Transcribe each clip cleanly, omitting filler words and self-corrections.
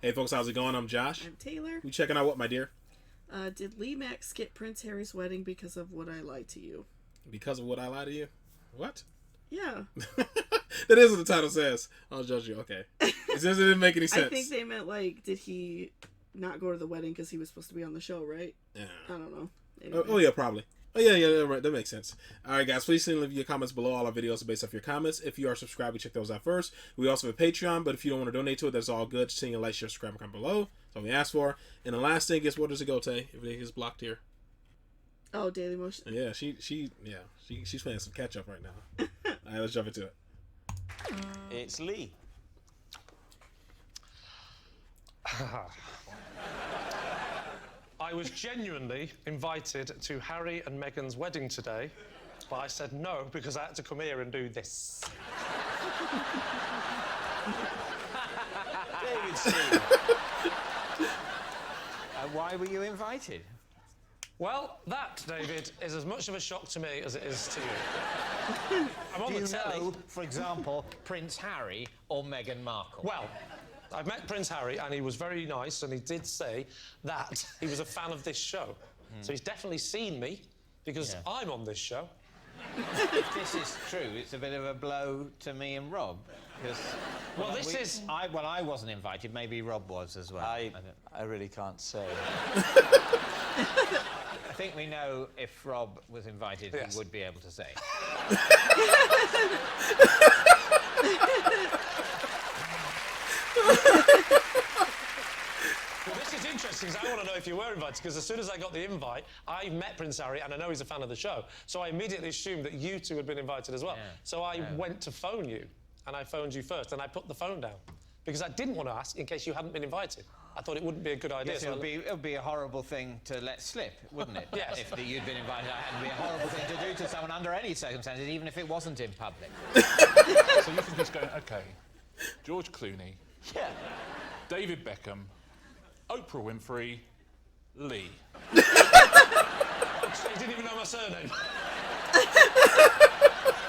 Hey folks, how's it going? I'm Josh. I'm Taylor. We checking out what, my dear? Did Lee Mack skip Prince Harry's wedding because of what I lied to you? Because of what I lied to you? What? Yeah. That is what the title says. I'll judge you. Okay. It says it didn't make any sense. I think they meant, like, did he not go to the wedding because he was supposed to be on the show, right? Yeah. I don't know. Anyway. Oh, yeah, probably. Oh, yeah, right. That makes sense. All right, guys, please leave your comments below. All our videos are based off your comments. If you are subscribed, we check those out first. We also have a Patreon, but if you don't want to donate to it, that's all good. Just seeing a like, share, subscribe, and comment below. That's all we ask for. And the last thing is, where does it go, Tay? Everything is blocked here. Oh, Daily Motion. Yeah, she's playing some catch up right now. All right, let's jump into it. It's Lee. I was genuinely invited to Harry and Meghan's wedding today, but I said no because I had to come here and do this. David C. Why were you invited? Well, that, David, is as much of a shock to me as it is to you. I'm on Do you the telly. know, for example, Prince Harry or Meghan Markle? Well, I've met Prince Harry and he was very nice and he did say that he was a fan of this show. So he's definitely seen me because I'm on this show. If this is true, it's a bit of a blow to me and Rob. Because I wasn't invited. Maybe Rob was as well. I really can't say. I think we know if Rob was invited, Yes. he would be able to say. Well, this is interesting because I want to know if you were invited because as soon as I got the invite, I met Prince Harry and I know he's a fan of the show. So I immediately assumed that you two had been invited as well. Yeah. So I went to phone you and I phoned you first and I put the phone down because I didn't want to ask in case you hadn't been invited. I thought it wouldn't be a good idea. Yes, it would be a horrible thing to let slip, wouldn't it? Yes. If you'd been invited, it would be a horrible thing to do to someone under any circumstances, even if it wasn't in public. So you can just go, OK, George Clooney, Yeah. David Beckham, Oprah Winfrey, Lee. You didn't even know my surname.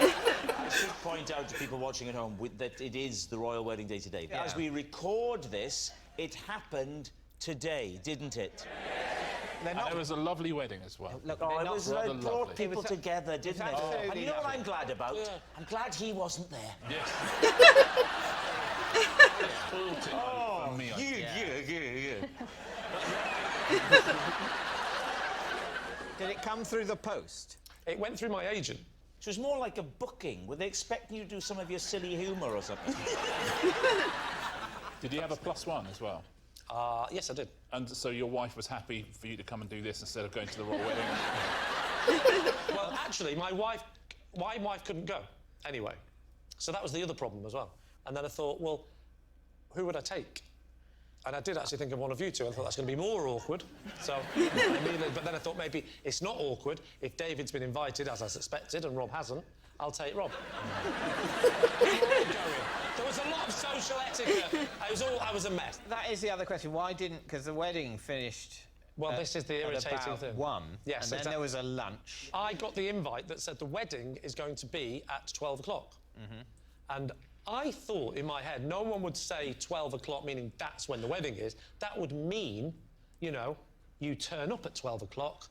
I should point out to people watching at home that it is the royal wedding day today. Yeah. As we record this, it happened today, didn't it? They're And not... it was a lovely wedding as well. Look, Oh, they're it not was rather brought lovely. people It was- together, didn't it? absolutely And you know what lovely. I'm glad about? Yeah. I'm glad he wasn't there. Yes. Faulty for me, I think. Yeah. Did it come through the post? It went through my agent. So it was more like a booking. Were they expecting you to do some of your silly humour or something? Did you have a +1 as well? Yes, I did. And so your wife was happy for you to come and do this instead of going to the royal wedding? Well, actually, my wife couldn't go anyway. So that was the other problem as well. And then I thought, well, who would I take? And I did actually think of one of you two. I thought that's going to be more awkward. So, but then I thought maybe it's not awkward if David's been invited, as I suspected, and Rob hasn't. I'll take Rob. There was a lot of social etiquette. I was a mess. That is the other question. Why didn't... Because the wedding finished... Well, this is the at irritating about thing. 1. Yes, and then exactly. there was a lunch. I got the invite that said the wedding is going to be at 12 o'clock. And I thought in my head, no one would say 12 o'clock, meaning that's when the wedding is. That would mean, you know, you turn up at 12 o'clock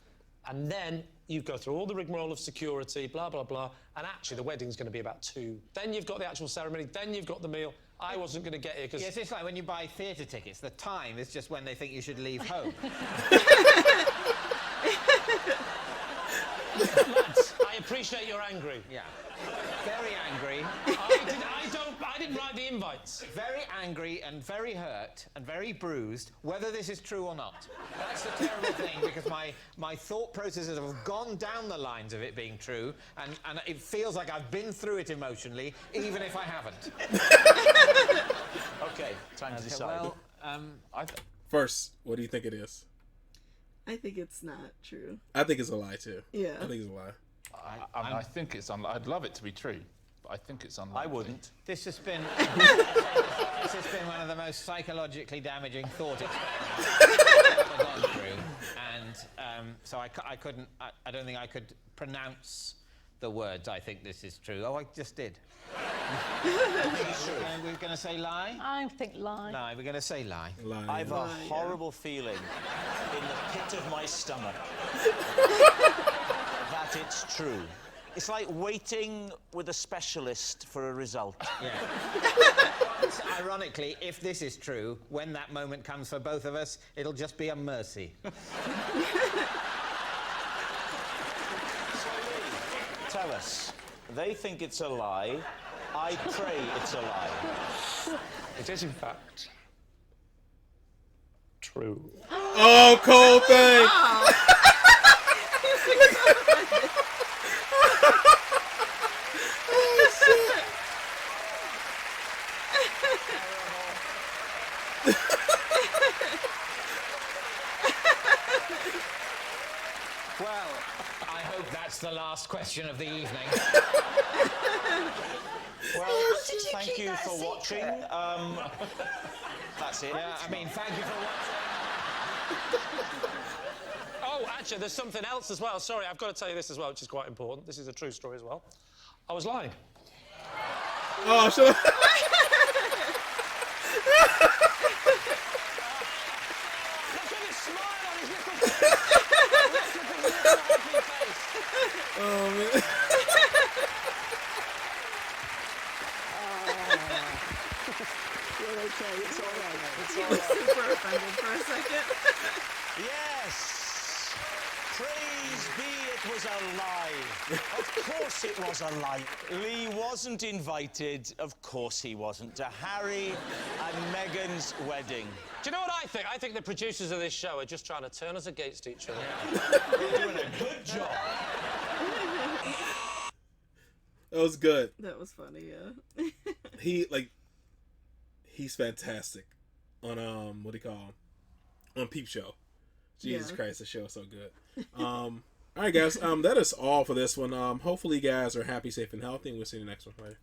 and then you go through all the rigmarole of security, blah, blah, blah, and actually the wedding's going to be about 2. Then you've got the actual ceremony, then you've got the meal. I wasn't going to get here because... Yes, it's like when you buy theatre tickets. The time is just when they think you should leave home. Lads, I appreciate you're angry. Yeah. Very angry. I didn't write the invites. Very angry and very hurt and very bruised, whether this is true or not. That's the terrible thing, because my thought processes have gone down the lines of it being true, and it feels like I've been through it emotionally, even if I haven't. OK, time to decide. Well, First, what do you think it is? I think it's not true. I think it's a lie, too. Yeah. I think it's a lie. I think it's unlikely. I'd love it to be true, but I think it's unlikely. I wouldn't. this has been one of the most psychologically damaging thought experiments I've ever gone through, and so I don't think I could pronounce the words, I think this is true. Oh, I just did. We're going to say lie? I think lie. Lie, we're going to say lie. Lie. I have a Lie, yeah. horrible feeling in the pit of my stomach that it's true. It's like waiting with a specialist for a result. Yeah. Ironically, if this is true, when that moment comes for both of us, it'll just be a mercy. Tell us, they think it's a lie. I pray it's a lie. It is, in fact, true. Oh, cold thing. Well, I hope that's the last question of the evening. Well, did you thank keep you that for secret? watching. That's it. Yeah, I mean, thank you for watching. Oh, actually, there's something else as well. Sorry, I've got to tell you this as well, which is quite important. This is a true story as well. I was lying. Oh, shut up. Look at his smile on his little face. Look at his little happy face. Oh, man. You're okay. It's all right. He was super offended for a second. Yes. Praise be, it was a lie. Of course it was a lie. Lee wasn't invited, of course he wasn't, to Harry and Meghan's wedding. Do you know what I think? I think the producers of this show are just trying to turn us against each other. They're doing a good job. That was good. That was funny, yeah. He's fantastic on what do you call him? On Peep Show. Jesus Yeah. Christ, the show is so good. All right, guys. That is all for this one. Hopefully, you guys are happy, safe, and healthy, and we'll see you in the next one. Later.